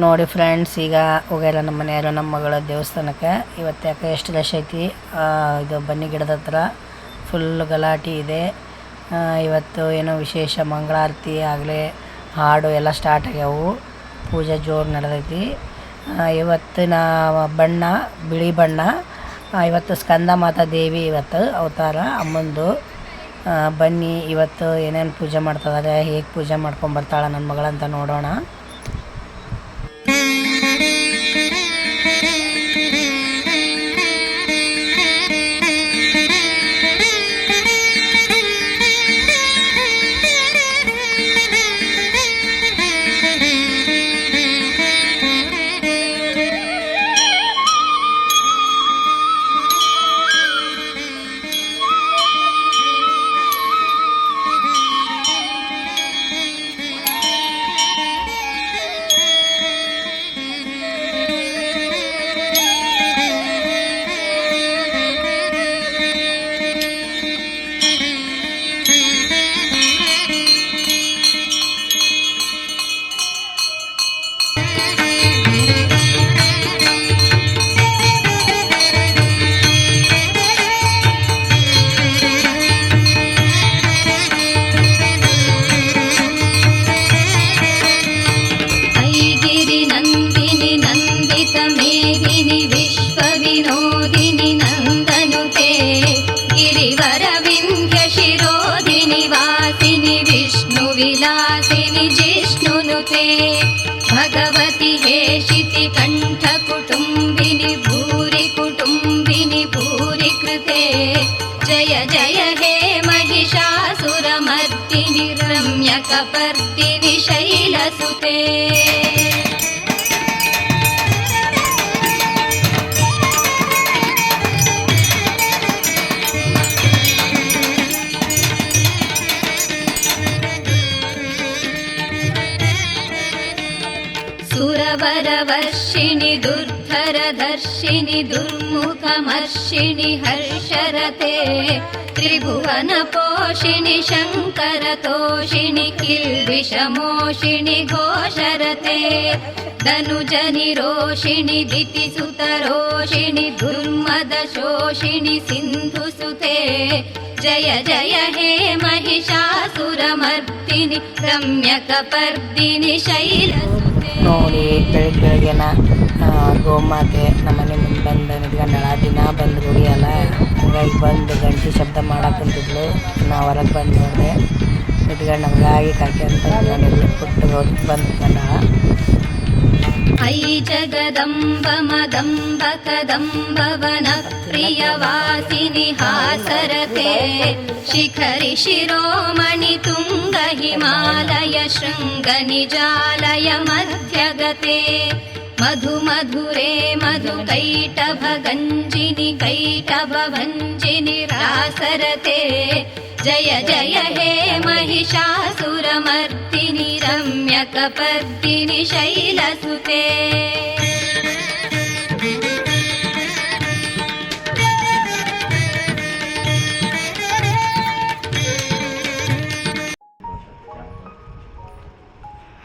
ನೋಡಿ ಫ್ರೆಂಡ್ಸ್, ಈಗ ಹೋಗ್ಯಾರ ನಮ್ಮ ಮನೆಯವರು ನಮ್ಮ ಮಗಳ ದೇವಸ್ಥಾನಕ್ಕೆ. ಇವತ್ತು ಯಾಕೆ ಎಷ್ಟು ರಶ್ ಐತಿ. ಇದು ಬನ್ನಿ ಗಿಡದ ಹತ್ರ ಫುಲ್ ಗಲಾಟೆ ಇದೆ. ಇವತ್ತು ಏನೋ ವಿಶೇಷ ಮಂಗಳಾರತಿ ಆಗಲೇ ಹಾಡು ಎಲ್ಲ ಸ್ಟಾರ್ಟ್ ಆಗ್ಯಾವು. ಪೂಜೆ ಜೋರು ನಡೆದೈತಿ. ಇವತ್ತಿನ ಬಣ್ಣ ಬಿಳಿ ಬಣ್ಣ. ಇವತ್ತು ಸ್ಕಂದ ಮಾತಾ ದೇವಿ ಇವತ್ತು ಅವತಾರ ಅಮ್ಮಂದು. ಬನ್ನಿ ಇವತ್ತು ಏನೇನು ಪೂಜೆ ಮಾಡ್ತಿದ್ದಾರೆ, ಹೇಗೆ ಪೂಜೆ ಮಾಡ್ಕೊಂಬರ್ತಾಳೆ ನನ್ನ ಮಗಳಂತ ನೋಡೋಣ. भगवति हेशिति कंठ कुटुंबिनि भूरि कुटुंबिनि भूरि कृते जय जय हे महिषासुरमर्दिनि रम्यकपर्दिनि शैलसुते। सुरवरवर्षिणि दुर्धरदर्शिनि दुर्मुखमर्षिणि हर्षरते त्रिभुवनपोषिणि शङ्करतोषिणि किल्बिषमोषिणि घोषरते धनुजनिरोषिणि दितिसुतरोषिणि दुर्मदशोषिणि सिन्धुसुते जय जय हे महिषासुरमर्दिनि रम्यकपर्दिनि शैलसुते। ನೋಡಿ ಬೆಳಗ್ಗೆನ ಗೋಮಾತೆ ನಮ್ಮನೆ ಮುಂದೆ ಬಂದು ನಿಂತ್ಕೊಂಡಾಳ. ದಿನ ಬಂದು ರೂಢಿಯಲ್ಲ, ಹಂಗಾಗಿ ಬಂದು ಗಂಟೆ ಶಬ್ದ ಮಾಡಕ್ಕಂತಿದ್ಲು. ನಾ ಹೊರಗೆ ಬಂದು ನೋಡಿದೆ, ನಿಂತ್ಕೊಂಡು ಹಂಗಾಗಿ ಕಾಕಿ ಅಂತ ಪುಟ್ಟು ಬಂದು ನಿಂತ್ಕೊಂಡಾಳ. ऐ जगदम्ब मदम्ब कदम्ब वन प्रियवासिनि हासरते शिखरि शिरोमणि तुंग हिमालय शृंग निजालय मध्यगते मधु मधुरे मधु कैटभ गंजिनि कैटभ भंजिनि रासरते जय जय हे महिषासुरमर्दिनि रम्यकपर्दिनि शैलसुते।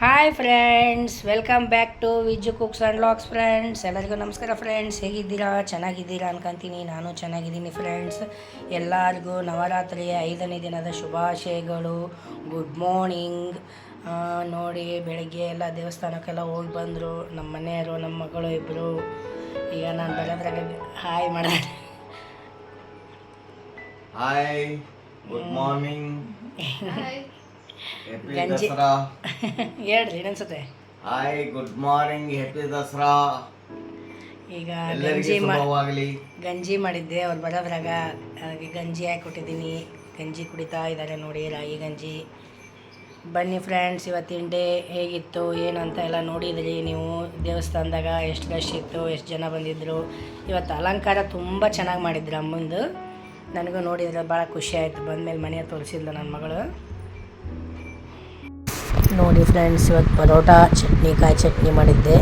Hi friends, welcome back to Vijju cooks and vlogs. Friends ಎಲ್ಲರಿಗೂ ನಮಸ್ಕಾರ. ಫ್ರೆಂಡ್ಸ್ ಹೇಗಿದ್ದೀರಾ? ಚೆನ್ನಾಗಿದ್ದೀರಾ ಅನ್ಕೊಂತೀನಿ. ನಾನು ಚೆನ್ನಾಗಿದ್ದೀನಿ ಫ್ರೆಂಡ್ಸ್. ಎಲ್ಲರಿಗೂ ನವರಾತ್ರಿಯ 5ನೇ ದಿನದ ಶುಭಾಶಯಗಳು. Good morning. ನೋಡಿ ಬೆಳಗ್ಗೆ ಎಲ್ಲ ದೇವಸ್ಥಾನಕ್ಕೆಲ್ಲ ಹೋಗಿ ಬಂದರು ನಮ್ಮ ಮನೆಯವರು, ನಮ್ಮ ಮಗಳು ಇಬ್ಬರು. ಈಗ ನಾನು ಬರೋದ್ರಾಗ ಹಾಯ್ ಮಾಡೋಣ. Hi, good morning. ಗಂಜಿ ಹೇಳ್ರಿ ಇನ್ನೊಂದ್ಸತೆ. Hi, good morning, happy Dasara. ಈಗ ಗಂಜಿ ಮಾಡಿದ್ದೆ ಅವ್ರು ಬರೋದ್ರಾಗ. ಹಾಗೆ ಗಂಜಿ ಹಾಕಿ ಕೊಟ್ಟಿದ್ದೀನಿ. ಗಂಜಿ ಕುಡಿತಾ ಇದ್ದಾರೆ ನೋಡಿ, ರಾಗಿ ಗಂಜಿ. ಬನ್ನಿ ಫ್ರೆಂಡ್ಸ್, ಇವತ್ತಿನ ಡೇ ಹೇಗಿತ್ತು ಏನು ಅಂತ ಎಲ್ಲ ನೋಡಿದ್ರಿ ನೀವು. ದೇವಸ್ಥಾನದಾಗ ಎಷ್ಟು ರಶ್ ಇತ್ತು, ಎಷ್ಟು ಜನ ಬಂದಿದ್ದರು. ಇವತ್ತು ಅಲಂಕಾರ ತುಂಬ ಚೆನ್ನಾಗಿ ಮಾಡಿದ್ರು ಅಮ್ಮಂದು. ನನಗೂ ನೋಡಿದ್ರೆ ಭಾಳ ಖುಷಿ ಆಯಿತು. ಬಂದಮೇಲೆ ಮನೆ ತೋರಿಸಿಲ್ಲ ನನ್ನ ಮಗಳು. ನೋಡಿ ಫ್ರೆಂಡ್ಸ್, ಇವತ್ತು ಪರೋಟ ಚಟ್ನಿ, ಕಾಯಿ ಚಟ್ನಿ ಮಾಡಿದ್ದೆ.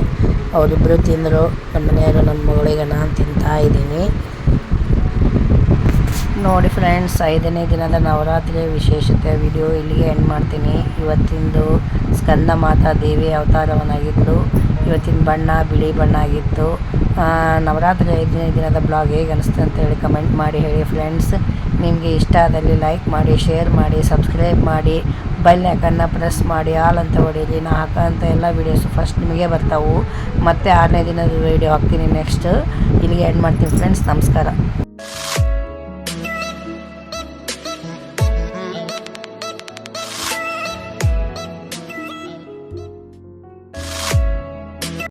ಅವರಿಬ್ಬರು ತಿಂದರು, ನಮ್ಮ ಮನೆಯವರು ನನ್ನ ಮಗಳಿಗೆ ನಾನು ತಿಂತಾ ಇದ್ದೀನಿ. ನೋಡಿ ಫ್ರೆಂಡ್ಸ್, 5ನೇ ದಿನದ ನವರಾತ್ರಿ ವಿಶೇಷತೆ ವಿಡಿಯೋ ಇಲ್ಲಿಗೆ ಎಂಡ್ ಮಾಡ್ತೀನಿ. ಇವತ್ತಿಂದು ಸ್ಕಂದ ಮಾತಾ ದೇವಿ ಅವತಾರವನ್ನಾಗಿದ್ದು, ಇವತ್ತಿನ ಬಣ್ಣ ಬಿಳಿ ಬಣ್ಣ ಆಗಿತ್ತು. ನವರಾತ್ರಿ 5ನೇ ದಿನದ ಬ್ಲಾಗ್ ಹೇಗೆ ಅನಿಸ್ತು ಅಂತ ಹೇಳಿ ಕಮೆಂಟ್ ಮಾಡಿ ಹೇಳಿ ಫ್ರೆಂಡ್ಸ್. ನಿಮಗೆ ಇಷ್ಟ ಆದಲ್ಲಿ ಲೈಕ್ ಮಾಡಿ, ಶೇರ್ ಮಾಡಿ, ಸಬ್ಸ್ಕ್ರೈಬ್ ಮಾಡಿ, ಬೆಲ್ ಐಕನ್ನ ಪ್ರೆಸ್ ಮಾಡಿ, ಆಲ್ ಅಂತ ಹೊಡೀರಿ. ನಾ ಹಾಕೋಂಥ ಎಲ್ಲ ವೀಡಿಯೋಸು ಫಸ್ಟ್ ನಿಮಗೆ ಬರ್ತಾವೆ. ಮತ್ತು 6ನೇ ದಿನದ ವೀಡಿಯೋ ಹಾಕ್ತೀನಿ ನೆಕ್ಸ್ಟ್. ಇಲ್ಲಿಗೆ ಎಂಡ್ ಮಾಡ್ತೀನಿ ಫ್ರೆಂಡ್ಸ್. ನಮಸ್ಕಾರ.